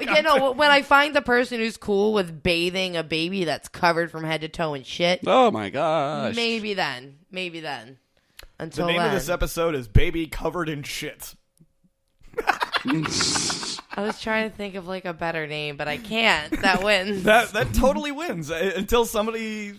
You know, when I find the person who's cool with bathing a baby that's covered from head to toe in shit. Oh my gosh. Maybe then. Until the name of this episode is Baby Covered in Shit. I was trying to think of like a better name, but I can't. That wins. That totally wins until somebody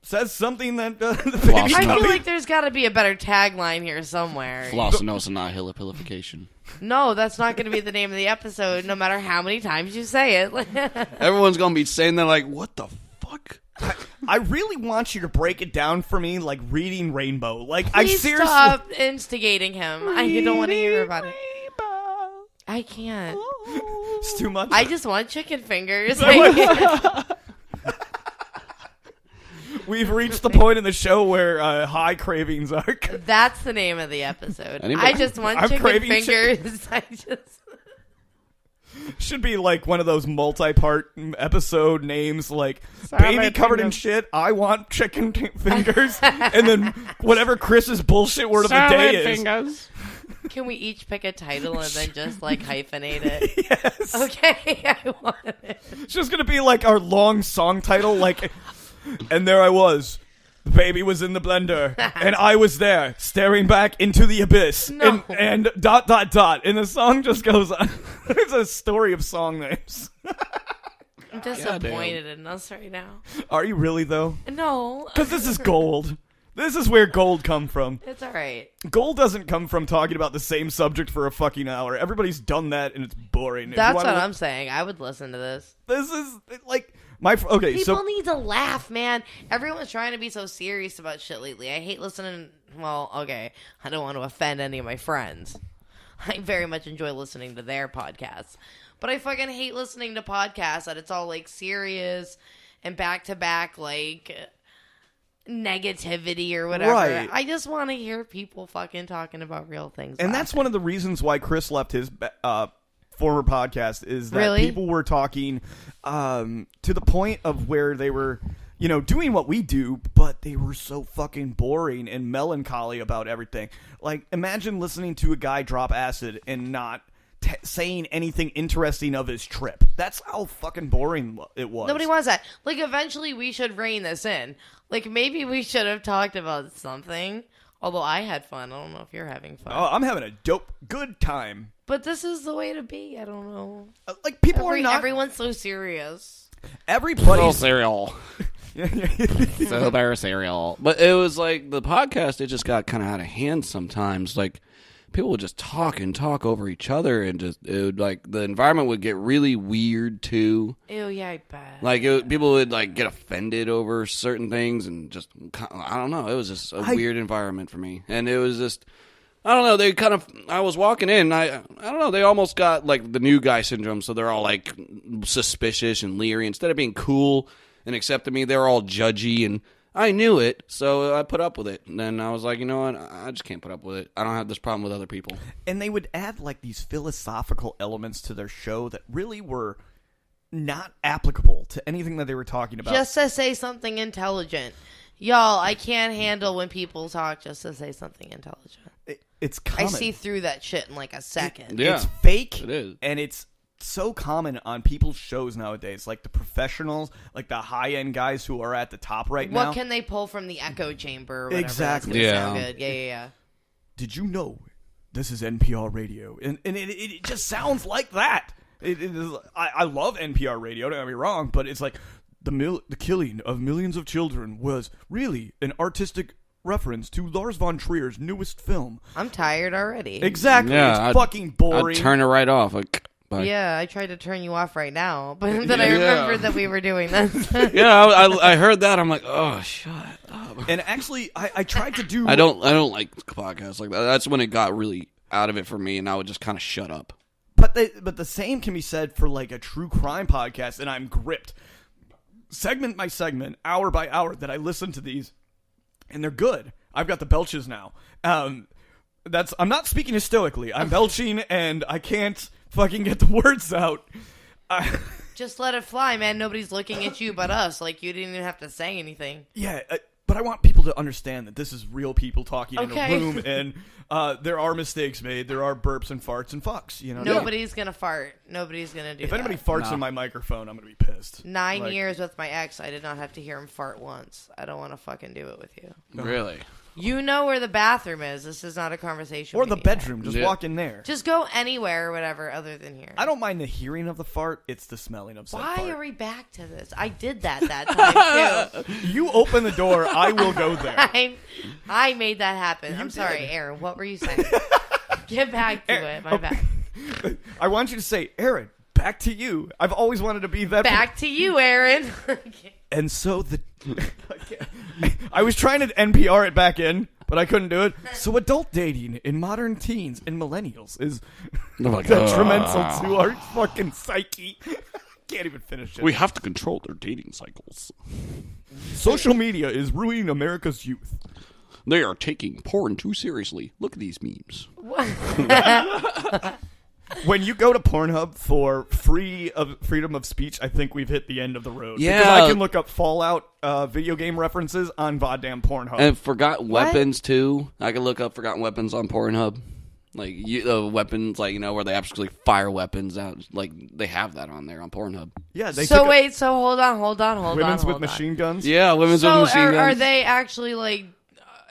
says something that the baby. I feel like there's got to be a better tagline here somewhere. Flossinosis nihilipilification. No, that's not going to be the name of the episode, no matter how many times you say it. Everyone's going to be saying that like, what the fuck? I really want you to break it down for me like reading Rainbow. Like, Please I seriously stop instigating him. I don't want to hear about it. I can't. It's too much. I just want chicken fingers. We've reached the point in the show where high cravings are. That's the name of the episode. Anybody? I just want I'm chicken craving fingers. Should be like one of those multi-part episode names, like Salad Baby Covered in fingers. Shit, I want chicken fingers, and then whatever Chris's bullshit word of the day is. Fingers. Can we each pick a title and then just like hyphenate it? Yes. Okay, I want it. It's just going to be like our long song title, like, and there I was. The baby was in the blender, and I was there, staring back into the abyss, No. and ... And the song just goes on. It's a story of song names. I'm disappointed in us right now. Are you really, though? No. Because this is gold. This is where gold come from. It's alright. Gold doesn't come from talking about the same subject for a fucking hour. Everybody's done that, and it's boring. If you That's wanna what I'm saying. I would listen to this. This is, like... Okay, People so... need to laugh, man. Everyone's trying to be so serious about shit lately. I hate listening. Well, okay. I don't want to offend any of my friends. I very much enjoy listening to their podcasts. But I fucking hate listening to podcasts that it's all, like, serious and back-to-back, like, negativity or whatever. Right. I just want to hear people fucking talking about real things. And that's one of the reasons why Chris left his former podcast, is that people were talking to the point of where they were, you know, doing what we do, but they were so fucking boring and melancholy about everything. Like, imagine listening to a guy drop acid and not saying anything interesting of his trip. That's how fucking boring it was. Nobody wants that. Like, eventually we should rein this in. Like, maybe we should have talked about something. Although I had fun. I don't know if you're having fun. Oh, I'm having a good time. But this is the way to be. I don't know. Like, people are not... Everyone's so serious. Everybody's... cereal. So very cereal. But it was like, the podcast, it just got kind of out of hand sometimes. Like, people would just talk over each other, and just, it would, like, the environment would get really weird, too. Ew, yeah, I bet. Like, people would, like, get offended over certain things, and just, I don't know, it was just a weird environment for me. And it was just, I don't know, they kind of, I was walking in, I don't know, they almost got, like, the new guy syndrome, so they're all, like, suspicious and leery. Instead of being cool and accepting me, they were all judgy, and I knew it, so I put up with it. And then I was like, you know what? I just can't put up with it. I don't have this problem with other people. And they would add, like, these philosophical elements to their show that really were not applicable to anything that they were talking about. Just to say something intelligent. Y'all, I can't handle when people talk just to say something intelligent. It's common. I see through that shit in, like, a second. It's fake. It is. And it's so common on people's shows nowadays, like the professionals, like the high-end guys who are at the top right now. What can they pull from the echo chamber or whatever? Exactly. That's gonna sound good. Yeah. Did you know this is NPR radio? And it just sounds like that. It is. I love NPR radio, don't get me wrong, but it's like the killing of millions of children was really an artistic reference to Lars von Trier's newest film. I'm tired already. Exactly. Yeah, it's fucking boring. I'd turn it right off. Like, bye. Yeah, I tried to turn you off right now, but then I remembered that we were doing this. Yeah, I heard that. I'm like, oh, shut up. And actually, I tried to do... I don't like podcasts like that. That's when it got really out of it for me, and I would just kind of shut up. But the same can be said for, like, a true crime podcast, and I'm gripped. Segment by segment, hour by hour, that I listen to these, and they're good. I've got the belches now. I'm not speaking stoically. I'm belching, and I can't fucking get the words out. Just let it fly, man. Nobody's looking at you but us. Like, you didn't even have to say anything. Yeah, but But I want people to understand that this is real people talking in Okay. a room, and there are mistakes made. There are burps and farts and fucks. You know, Nobody's gonna fart. Nobody's gonna do if that. anybody farts in my microphone, I'm gonna be pissed. 9 years with my ex, I did not have to hear him fart once. I don't want to fucking do it with you. Really? You know where the bathroom is. This is not a conversation. Or we the need to have. bedroom. Just walk in there. Just go anywhere or whatever other than here. I don't mind the hearing of the fart. It's the smelling of said Why fart. are we back to this? I did that time, too. You open the door, I will go there. I made that happen. I'm sorry, Aaron. What were you saying? Get back to it. My bad. I want you to say, Aaron, back to you. I've always wanted to be that. Back to you, Aaron. And so I was trying to NPR it back in, but I couldn't do it. So adult dating in modern teens and millennials is detrimental to our fucking psyche. Can't even finish it. We have to control their dating cycles. Social media is ruining America's youth. They are taking porn too seriously. Look at these memes. When you go to Pornhub for freedom of speech, I think we've hit the end of the road. Yeah. Because I can look up Fallout video game references on goddamn Pornhub. And forgotten weapons, too. I can look up forgotten weapons on Pornhub. Like, weapons, like, where they actually fire weapons out. Like, they have that on there on Pornhub. Yeah, they So wait, so hold on. women's with machine guns? Yeah, women's with machine guns. Are they actually, like,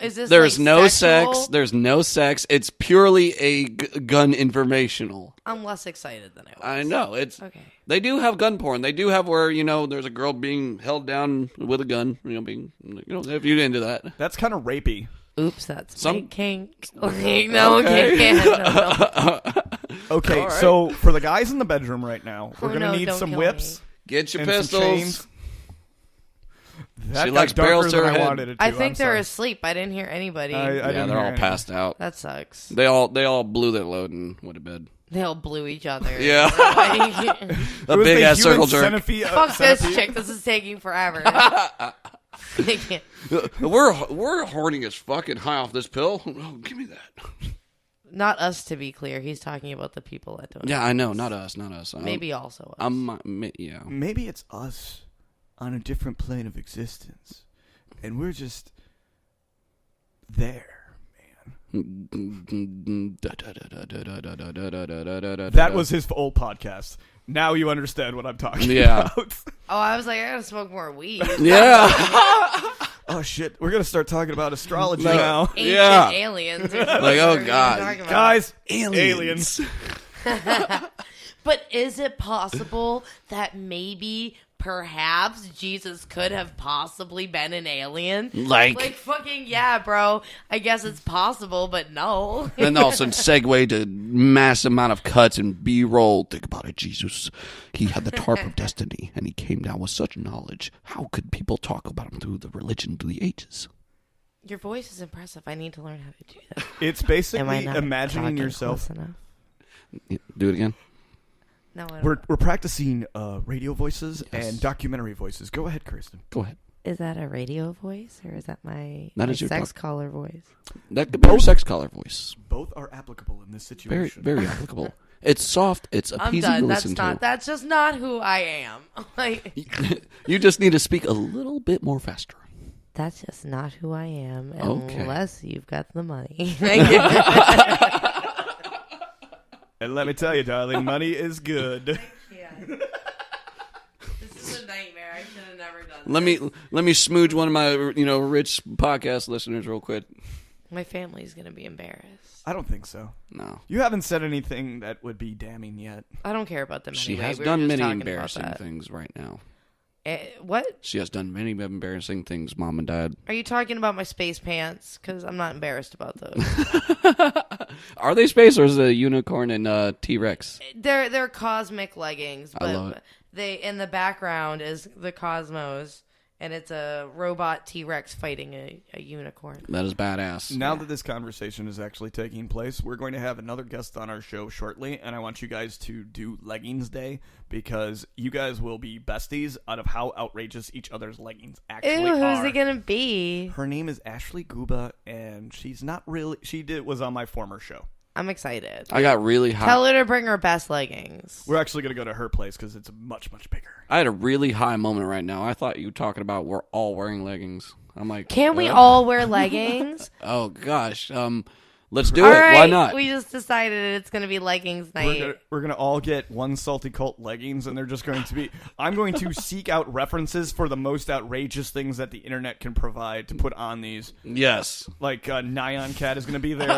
is this, There's like, no sexual? sex. There's no sex. It's purely a gun informational. I'm less excited than I was. I know. It's Okay. They do have gun porn. They do have where, there's a girl being held down with a gun. If you're into that. That's kind of rapey. Oops, that's Some- my kink. No, okay. No. Okay, All right. so for the guys in the bedroom right now, we're Oh, going to no, need don't some kill whips. Get your and some pistols. chains. That She got likes darker barrels to than her I head. wanted it to. I think I'm they're sorry. asleep. I didn't hear anybody. I Yeah, didn't they're hear all anything. passed out. That sucks. They all blew their load and went to bed. They all blew each other. Yeah. Like, A It was big the ass human circle jerk. centipede- fuck this centipede. chick. This is taking forever. They can't. We're horny as fucking high off this pill. Oh, give me that. Not us, to be clear. He's talking about the people that don't. Yeah, I know. Not us. Not us. Maybe also us. Yeah. Maybe it's us on a different plane of existence, and we're just there, man. That was his old podcast. Now you understand what I'm talking about. Oh, I was like, I gotta smoke more weed. Yeah. Oh, shit. We're going to start talking about astrology now. Ancient Yeah. aliens. Like, oh, God. Guys, Aliens. But is it possible that maybe, perhaps, Jesus could have possibly been an alien? Like fucking yeah, bro. I guess it's possible, but no. then all of a sudden segue to mass amount of cuts and B-roll. Think about it, Jesus. He had the tarp of destiny, and he came down with such knowledge. How could people talk about him through the religion through the ages? Your voice is impressive. I need to learn how to do that. it's Am I basically not imagining talking yourself. close enough? Do it again. No, I don't. We're practicing radio voices Yes. and documentary voices. Go ahead, Kristen. Go ahead. Is that a radio voice or is that my That is your sex caller voice? That could be your sex collar voice. Both are applicable in this Very, situation. very applicable. It's soft. It's I'm appeasing done. to That's listen not. to. That's just not who I am. Like, You just need to speak a little bit more faster. that's just not who I am Okay. unless you've got the money. And let me tell you, darling, money is good. Yeah. This is a nightmare. I should have never done Let me smooge one of my rich podcast listeners real quick. My family's going to be embarrassed. I don't think so. No. You haven't said anything that would be damning yet. I don't care about them She anyway. has We were done just many talking about embarrassing that. things right now. What? She has done many embarrassing things, Mom and Dad. Are you talking about my space pants? Because I'm not embarrassed about those. Are they space or is it a unicorn and T-Rex? They're cosmic leggings, but I love it. they in the background is the cosmos, and it's a robot T-Rex fighting a unicorn. That is badass. Now that this conversation is actually taking place, we're going to have another guest on our show shortly, and I want you guys to do Leggings Day because you guys will be besties out of how outrageous each other's leggings actually Ew, are. who's it gonna be? Her name is Ashley Guba, and she's not really. Was on my former show. I'm excited. I got really high. Tell her to bring her best leggings. We're actually going to go to her place because it's much, much bigger. I had a really high moment right now. I thought you were talking about we're all wearing leggings. I'm like, can we all wear leggings? Oh gosh, let's do All it. right, Why not? we just decided it's gonna be leggings night. We're gonna all get one salty cult leggings, and they're just going to be. I'm going to seek out references for the most outrageous things that the internet can provide to put on these. Yes, Like Nyan Cat is going to be there.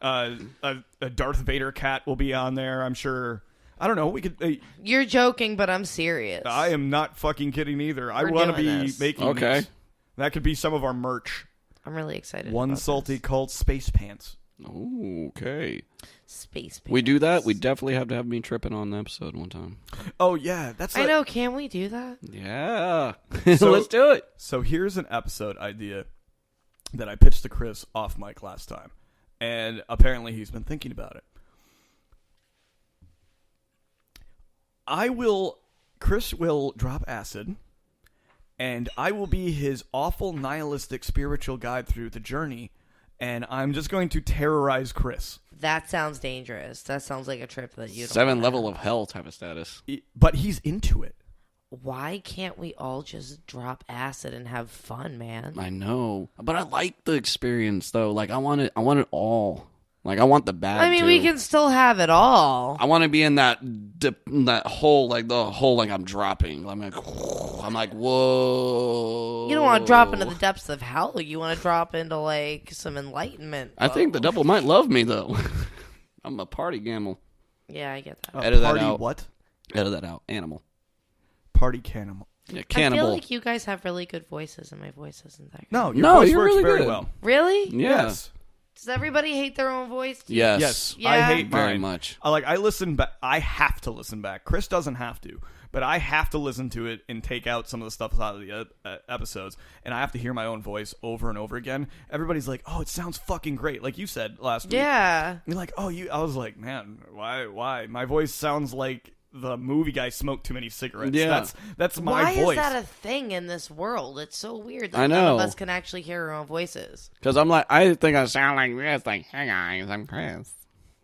A Darth Vader cat will be on there. I'm sure. I don't know. We could. You're joking, but I'm serious. I am not fucking kidding either. I We're want to doing be this. making. Okay. These. That could be some of our merch. I'm really excited. One about salty this. cult space pants. Okay. Space. We do that. pants. We definitely have to have me tripping on the episode one time. Oh yeah, that's. I know. Can we do that? Yeah. So- Let's do it. So here's an episode idea that I pitched to Chris off mic last time, and apparently he's been thinking about it. Chris will drop acid, and I will be his awful nihilistic spiritual guide through the journey, and I'm just going to terrorize Chris. That sounds dangerous. That sounds like a trip that you don't 7 wanna level have. of hell type of status. But he's into it. Why can't we all just drop acid and have fun, man? I know, but I like the experience though. Like I want it all. Like I want the bad. I mean, we too. can still have it all. I want to be in that hole, like the hole, like I'm dropping. I'm like, whoa. You don't want to drop into the depths of hell. You want to drop into like some enlightenment. I think the devil might love me though. I'm a party gamble. Yeah, I get that. Edit that Party out. what? Edit that out. Animal. Party cannibal. Yeah, I cannibal. feel like you guys have really good voices, and my voice isn't that good. No, your No, voice you're works really very good. well. Really? Yeah. Yes. Does everybody hate their own voice? Yes. Yes. Yeah. I hate Very mine. much. I listen back. I have to listen back. Chris doesn't have to, but I have to listen to it and take out some of the stuff out of the episodes, and I have to hear my own voice over and over again. Everybody's like, "Oh, it sounds fucking great," like you said last week. Yeah. You're like, "Oh, you." I was like, "Man, why? My voice sounds like the movie guy smoked too many cigarettes." Yeah. That's my Why voice. is that a thing in this world? It's so weird that I none know. of us can actually hear our own voices. Because I'm like, I think I sound like this. Like, hey guys, I'm Chris.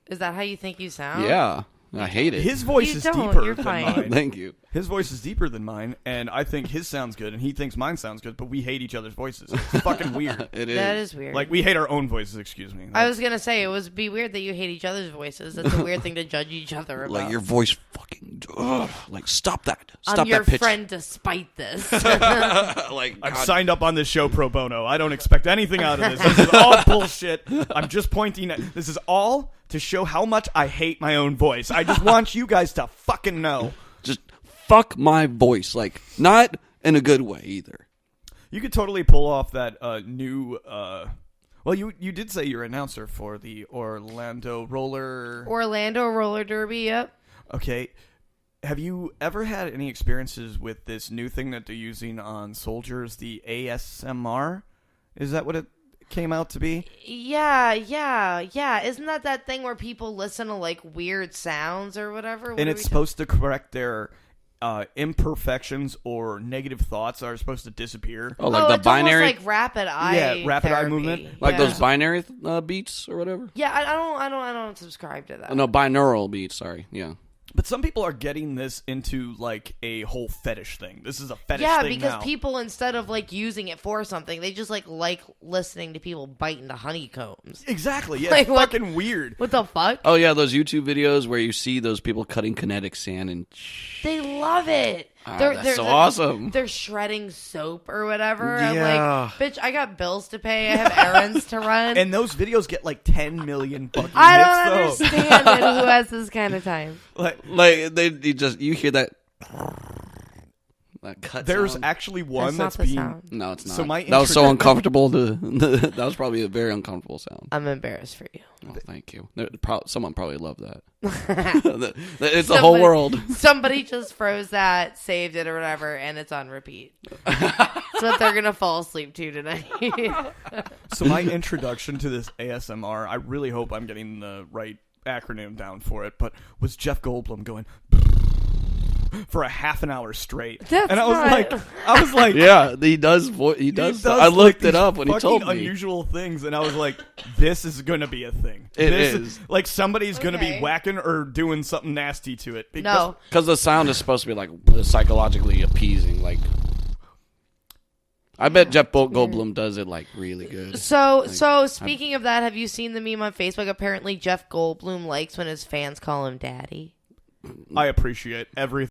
Is that how you think you sound? Yeah. I hate it. His voice You is don't, deeper you're than fine. mine. Thank you. His voice is deeper than mine, and I think his sounds good, and he thinks mine sounds good, but we hate each other's voices. It's fucking weird. It is. That is weird. Like, we hate our own voices, excuse me. I was gonna say it would be weird that you hate each other's voices. That's a weird thing to judge each other about. Like your voice fucking. Ugh. Like stop that. Stop I'm your that pitch. friend despite this. Like I've God. signed up on this show pro bono. I don't expect anything out of this. This is all bullshit. I'm just pointing at. This is all to show how much I hate my own voice. I just want you guys to fucking know. Just fuck my voice. Like not in a good way either. You could totally pull off that new. Well, you did say you're an announcer for the Orlando Roller Derby. Yep. Okay. Have you ever had any experiences with this new thing that they're using on soldiers, the ASMR? Is that what it came out to be? Yeah. Isn't that thing where people listen to like weird sounds or whatever? What And are it's we supposed to correct their imperfections or negative thoughts are supposed to disappear. Oh, like the it's binary, almost like rapid eye. rapid eye therapy. movement. like Yeah. those binary beats or whatever. Yeah, I don't subscribe to that. Oh, no, binaural beats. Sorry. Yeah. But some people are getting this into like a whole fetish thing. This is a fetish Yeah, thing because now. people, instead of like using it for something, they just like listening to people bite into honeycombs. Exactly. Yeah, Like, it's what- fucking weird. What the fuck? Oh yeah, those YouTube videos where you see those people cutting kinetic sand and. They love it. That's so awesome. They're shredding soap or whatever. Yeah. I'm like, bitch, I got bills to pay. I have errands to run. And those videos get like 10 million fucking I hits, don't though. understand it. Who has this kind of time? Like, You hear that cut. there's sound. That's actually one not that's the being. sound. No, it's not. So my that was so introdu- uncomfortable. That was probably a very uncomfortable sound. I'm embarrassed for you. Oh, thank you. Someone probably loved that. It's the whole world. Somebody just froze that, saved it or whatever, and it's on repeat. That's what they're gonna fall asleep to tonight. So my introduction to this ASMR, I really hope I'm getting the right acronym down for it, but was Jeff Goldblum going for a half an hour straight. That's and I was not- like, Yeah, he does. He does. I looked it up when he told me. unusual things, and I was like, this is going to be a thing. It this is. Like somebody's going to be Okay. whacking or doing something nasty to it. No. Because the sound is supposed to be like psychologically appeasing. Like I bet Jeff Goldblum does it like really good. So speaking of that, have you seen the meme on Facebook? Apparently, Jeff Goldblum likes when his fans call him daddy. I appreciate everything